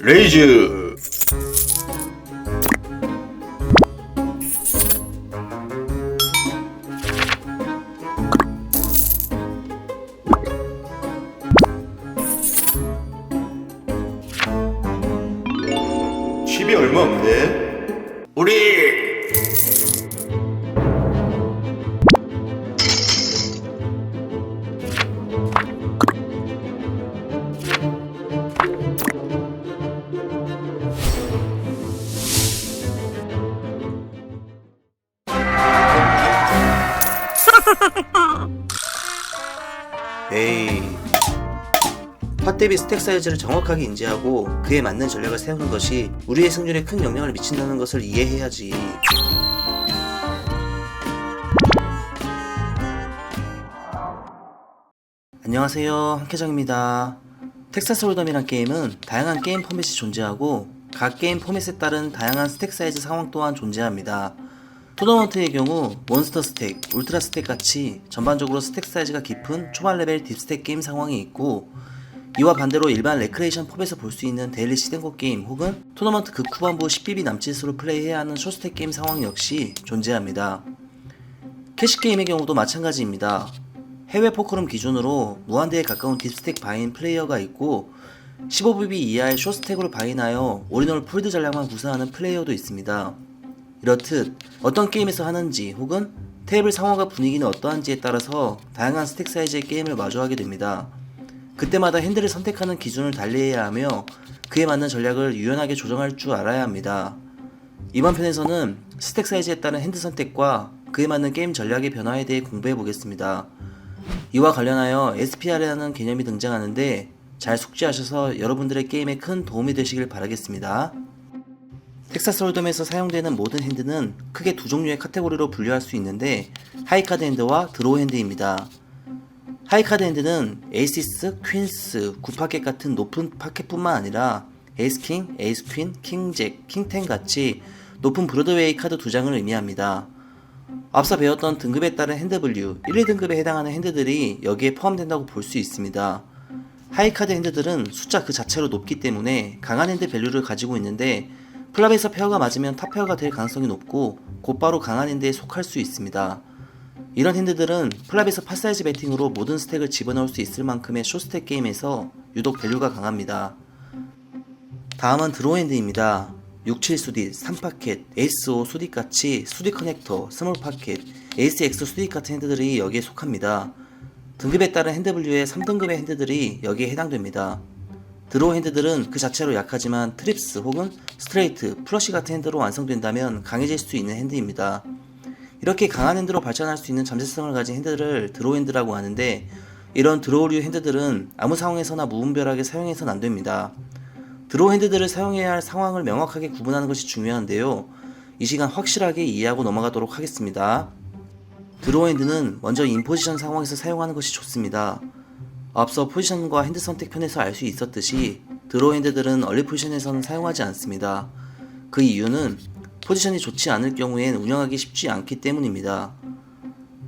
레이즈. 칩이 얼마 없네. 우리 에이, 팟 대비 스택 사이즈를 정확하게 인지하고 그에 맞는 전략을 세우는 것이 우리의 승률에 큰 영향을 미친다는 것을 이해해야지. 안녕하세요, 한케정입니다. 텍사스 홀덤이란 게임은 다양한 게임 포맷이 존재하고 각 게임 포맷에 따른 다양한 스택 사이즈 상황 또한 존재합니다. 토너먼트의 경우 몬스터 스택, 울트라 스택 같이 전반적으로 스택 사이즈가 깊은 초반 레벨 딥스택 게임 상황이 있고, 이와 반대로 일반 레크레이션 팝에서 볼 수 있는 데일리 시den고 게임 혹은 토너먼트 극 후반부 10BB 남짓으로 플레이해야 하는 숏스택 게임 상황 역시 존재합니다. 캐시 게임의 경우도 마찬가지입니다. 해외 포크룸 기준으로 무한대에 가까운 딥스택 바인 플레이어가 있고 15BB 이하의 숏스택으로 바인하여 올인원 폴드 전략만 구사하는 플레이어도 있습니다. 이렇듯 어떤 게임에서 하는지 혹은 테이블 상황과 분위기는 어떠한지에 따라서 다양한 스택 사이즈의 게임을 마주하게 됩니다. 그때마다 핸들을 선택하는 기준을 달리해야 하며 그에 맞는 전략을 유연하게 조정할 줄 알아야 합니다. 이번 편에서는 스택 사이즈에 따른 핸드 선택과 그에 맞는 게임 전략의 변화에 대해 공부해 보겠습니다. 이와 관련하여 SPR이라는 개념이 등장하는데 잘 숙지하셔서 여러분들의 게임에 큰 도움이 되시길 바라겠습니다. 텍사스 홀덤에서 사용되는 모든 핸드는 크게 두 종류의 카테고리로 분류할 수 있는데 하이카드 핸드와 드로우 핸드입니다. 하이카드 핸드는 에이시스, 퀸스, 9파켓 같은 높은 파켓뿐만 아니라 에이스킹, 에이스퀸, 킹잭, 킹10 같이 높은 브로드웨이 카드 두 장을 의미합니다. 앞서 배웠던 등급에 따른 핸드 분류 1, 2등급에 해당하는 핸드들이 여기에 포함된다고 볼 수 있습니다. 하이카드 핸드들은 숫자 그 자체로 높기 때문에 강한 핸드 밸류를 가지고 있는데 플랍에서 페어가 맞으면 탑 페어가 될 가능성이 높고 곧바로 강한 핸드에 속할 수 있습니다. 이런 핸드들은 플랍에서 팟사이즈 배팅으로 모든 스택을 집어넣을 수 있을 만큼의 숏스택 게임에서 유독 밸류가 강합니다. 다음은 드로우 핸드입니다. 67 수딧, 3파켓, 에이스 5 수딧같이 수딧 커넥터, 스몰 파켓, 에이스 X 수딧 같은 핸드들이 여기에 속합니다. 등급에 따른 핸드 분류의 3등급의 핸드들이 여기에 해당됩니다. 드로우 핸드들은 그 자체로 약하지만 트립스 혹은 스트레이트, 플러시 같은 핸드로 완성된다면 강해질 수 있는 핸드입니다. 이렇게 강한 핸드로 발전할 수 있는 잠재성을 가진 핸드를 드로우 핸드라고 하는데 이런 드로우류 핸드들은 아무 상황에서나 무분별하게 사용해서는 안됩니다. 드로우 핸드들을 사용해야 할 상황을 명확하게 구분하는 것이 중요한데요. 이 시간 확실하게 이해하고 넘어가도록 하겠습니다. 드로우 핸드는 먼저 인포지션 상황에서 사용하는 것이 좋습니다. 앞서 포지션과 핸드 선택 편에서 알 수 있었듯이 드로우 핸드들은 얼리 포지션에서는 사용하지 않습니다. 그 이유는 포지션이 좋지 않을 경우엔 운영하기 쉽지 않기 때문입니다.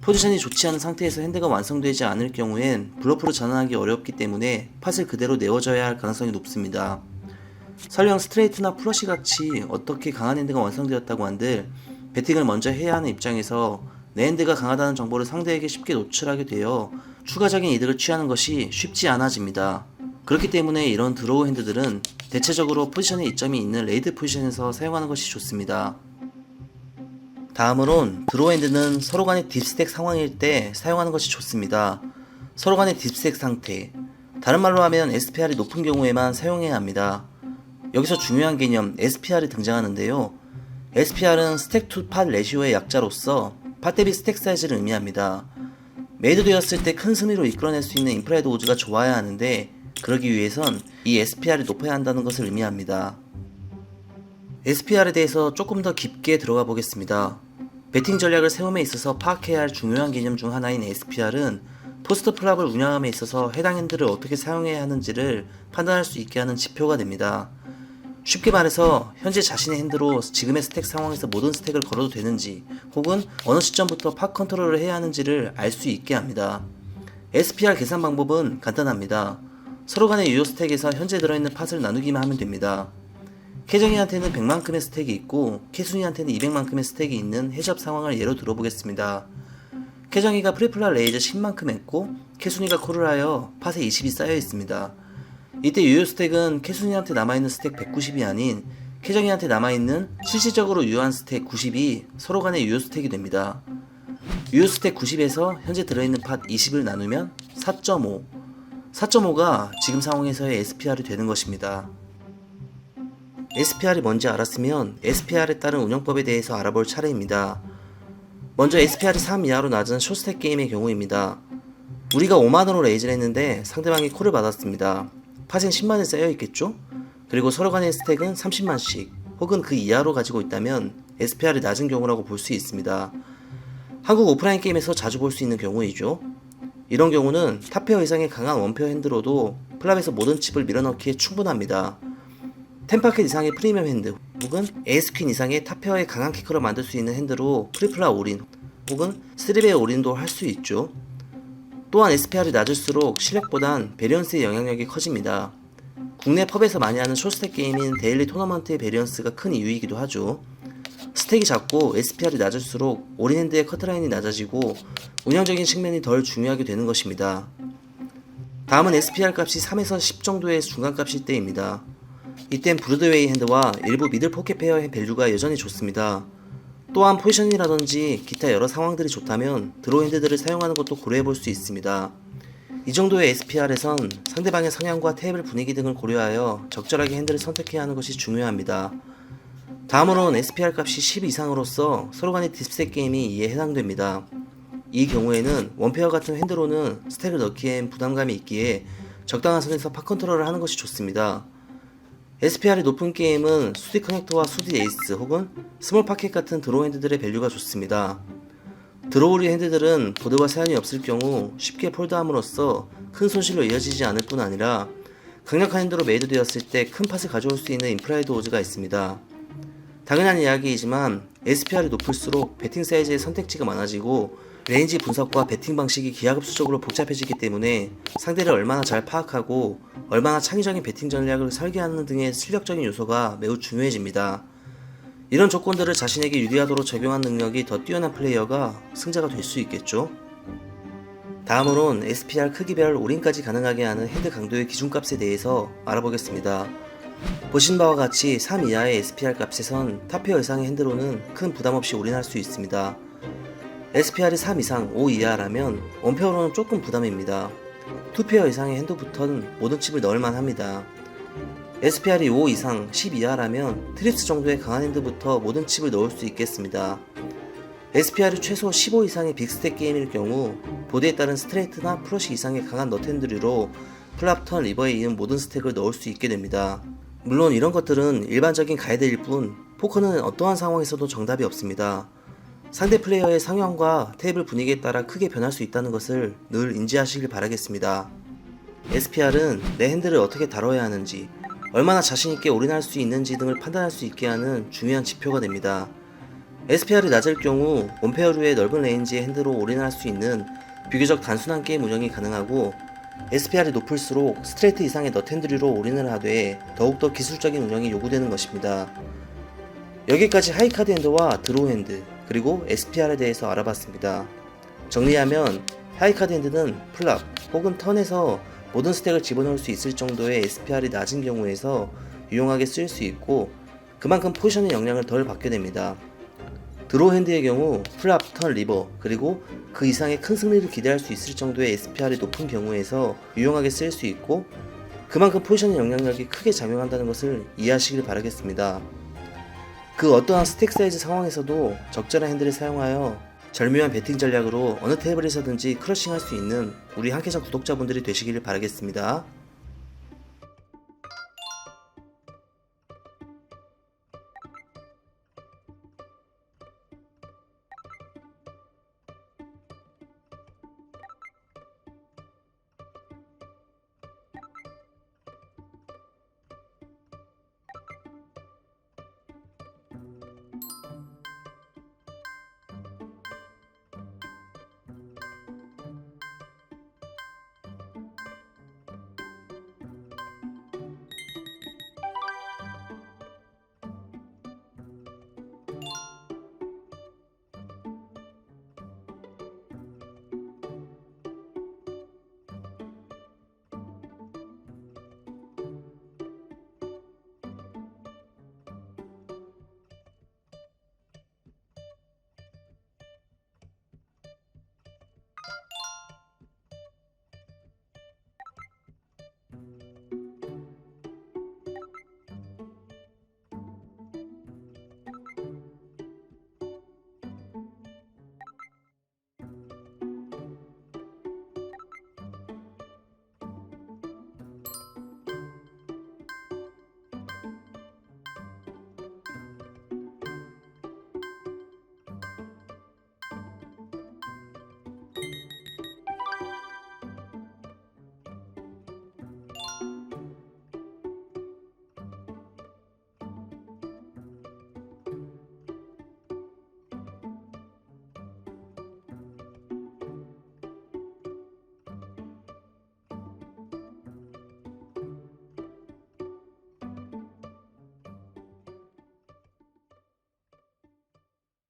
포지션이 좋지 않은 상태에서 핸드가 완성되지 않을 경우엔 블러프로 전환하기 어렵기 때문에 팟을 그대로 내어줘야 할 가능성이 높습니다. 설령 스트레이트나 플러시 같이 어떻게 강한 핸드가 완성되었다고 한들 배팅을 먼저 해야 하는 입장에서 내 핸드가 강하다는 정보를 상대에게 쉽게 노출하게 되어 추가적인 이득을 취하는 것이 쉽지 않아집니다. 그렇기 때문에 이런 드로우 핸드들은 대체적으로 포지션에 이점이 있는 레이드 포지션에서 사용하는 것이 좋습니다. 다음으론 드로우 핸드는 서로 간의 딥스택 상황일 때 사용하는 것이 좋습니다. 서로 간의 딥스택 상태, 다른 말로 하면 SPR이 높은 경우에만 사용해야 합니다. 여기서 중요한 개념 SPR이 등장하는데요. SPR은 스택 투 팟 레시오의 약자로서 팟 대비 스택 사이즈를 의미합니다. 메이드 되었을 때 큰 승리로 이끌어낼 수 있는 인프라이드 오즈가 좋아야 하는데 그러기 위해선 이 SPR이 높아야 한다는 것을 의미합니다. SPR에 대해서 조금 더 깊게 들어가 보겠습니다. 배팅 전략을 세움에 있어서 파악해야 할 중요한 개념 중 하나인 SPR은 포스트 플랍을 운영함에 있어서 해당 핸드를 어떻게 사용해야 하는지를 판단할 수 있게 하는 지표가 됩니다. 쉽게 말해서 현재 자신의 핸드로 지금의 스택 상황에서 모든 스택을 걸어도 되는지 혹은 어느 시점부터 팟 컨트롤을 해야 하는지를 알 수 있게 합니다. SPR 계산 방법은 간단합니다. 서로 간의 유효 스택에서 현재 들어있는 팟을 나누기만 하면 됩니다. 캐정이한테는 100만큼의 스택이 있고 캐순이한테는 200만큼의 스택이 있는 해접 상황을 예로 들어보겠습니다. 캐정이가 프리플라 레이저 10만큼 했고 캐순이가 콜을 하여 팟에 20이 쌓여 있습니다. 이때 유효 스택은 캐순이한테 남아있는 스택 190이 아닌 캐정이한테 남아있는 실질적으로 유효한 스택 90이 서로 간의 유효 스택이 됩니다. 유효 스택 90에서 현재 들어있는 팟 20을 나누면 4.5. 4.5가 지금 상황에서의 SPR이 되는 것입니다. SPR이 뭔지 알았으면 SPR에 따른 운영법에 대해서 알아볼 차례입니다. 먼저 SPR이 3 이하로 낮은 숏스택 게임의 경우입니다. 우리가 5만원으로 레이즈를 했는데 상대방이 콜을 받았습니다. 팟엔 10만원 쌓여있겠죠? 그리고 서로 간의 스택은 30만씩 혹은 그 이하로 가지고 있다면 SPR이 낮은 경우라고 볼 수 있습니다. 한국 오프라인 게임에서 자주 볼 수 있는 경우이죠. 이런 경우는 탑페어 이상의 강한 원페어 핸드로도 플랍에서 모든 칩을 밀어넣기에 충분합니다. 10파켓 이상의 프리미엄 핸드 혹은 에이스퀸 이상의 탑페어의 강한 키커를 만들 수 있는 핸드로 트리플라 올인 혹은 3배 올인도 할 수 있죠. 또한 SPR이 낮을수록 실력보단 베리언스의 영향력이 커집니다. 국내 펍에서 많이 하는 숏스택 게임인 데일리 토너먼트의 베리언스가 큰 이유이기도 하죠. 스택이 작고 SPR이 낮을수록 올인 핸드의 커트라인이 낮아지고 운영적인 측면이 덜 중요하게 되는 것입니다. 다음은 SPR 값이 3에서 10 정도의 중간값일 때입니다. 이땐 브루드웨이 핸드와 일부 미들 포켓 페어의 밸류가 여전히 좋습니다. 또한 포지션이라든지 기타 여러 상황들이 좋다면 드로우 핸드들을 사용하는 것도 고려해볼 수 있습니다. 이 정도의 SPR에선 상대방의 성향과 테이블 분위기 등을 고려하여 적절하게 핸드를 선택해야 하는 것이 중요합니다. 다음으로는 SPR 값이 10 이상으로서 서로 간의 딥스택 게임이 이에 해당됩니다. 이 경우에는 원페어 같은 핸드로는 스택을 넣기엔 부담감이 있기에 적당한 선에서 팟 컨트롤을 하는 것이 좋습니다. SPR이 높은 게임은 수디 커넥터와 수디 에이스 혹은 스몰 파켓 같은 드로우 핸드들의 밸류가 좋습니다. 드로우리 핸드들은 보드와 사연이 없을 경우 쉽게 폴드함으로써 큰 손실로 이어지지 않을 뿐 아니라 강력한 핸드로 메이드 되었을 때 큰 팟을 가져올 수 있는 인프라이드 오즈가 있습니다. 당연한 이야기이지만 SPR이 높을수록 배팅 사이즈의 선택지가 많아지고 레인지 분석과 배팅 방식이 기하급수적으로 복잡해지기 때문에 상대를 얼마나 잘 파악하고 얼마나 창의적인 배팅 전략을 설계하는 등의 실력적인 요소가 매우 중요해집니다. 이런 조건들을 자신에게 유리하도록 적용한 능력이 더 뛰어난 플레이어가 승자가 될 수 있겠죠. 다음으론 SPR 크기별 올인까지 가능하게 하는 핸드 강도의 기준값에 대해서 알아보겠습니다. 보신 바와 같이 3 이하의 SPR 값에선 탑페어 이상의 핸드로는 큰 부담 없이 올인할 수 있습니다. SPR이 3 이상 5 이하라면 원페어로는 조금 부담입니다. 2페어 이상의 핸드부터는 모든 칩을 넣을만 합니다. SPR이 5 이상 10 이하라면 트립스 정도의 강한 핸드부터 모든 칩을 넣을 수 있겠습니다. SPR이 최소 15 이상의 빅스택 게임일 경우 보드에 따른 스트레이트나 플러시 이상의 강한 너트핸드류로 플랍, 턴, 리버에 이은 모든 스택을 넣을 수 있게 됩니다. 물론 이런 것들은 일반적인 가이드일 뿐 포커는 어떠한 상황에서도 정답이 없습니다. 상대 플레이어의 상황과 테이블 분위기에 따라 크게 변할 수 있다는 것을 늘 인지하시길 바라겠습니다. SPR은 내 핸드를 어떻게 다뤄야 하는지, 얼마나 자신있게 올인할 수 있는지 등을 판단할 수 있게 하는 중요한 지표가 됩니다. SPR이 낮을 경우 원페어류의 넓은 레인지의 핸드로 올인할 수 있는 비교적 단순한 게임 운영이 가능하고 SPR이 높을수록 스트레이트 이상의 너트핸드류로 올인을 하되 더욱더 기술적인 운영이 요구되는 것입니다. 여기까지 하이카드 핸드와 드로우 핸드 그리고 SPR에 대해서 알아봤습니다. 정리하면 하이카드 핸드는 플랍 혹은 턴에서 모든 스택을 집어넣을 수 있을 정도의 SPR이 낮은 경우에서 유용하게 쓰일 수 있고 그만큼 포지션의 영향을 덜 받게 됩니다. 드로우 핸드의 경우 플랍, 턴, 리버 그리고 그 이상의 큰 승리를 기대할 수 있을 정도의 SPR이 높은 경우에서 유용하게 쓰일 수 있고 그만큼 포지션의 영향력이 크게 작용한다는 것을 이해하시길 바라겠습니다. 그 어떠한 스택 사이즈 상황에서도 적절한 핸들을 사용하여 절묘한 배팅 전략으로 어느 테이블에서든지 크러싱할 수 있는 우리 한캐전 구독자분들이 되시기를 바라겠습니다.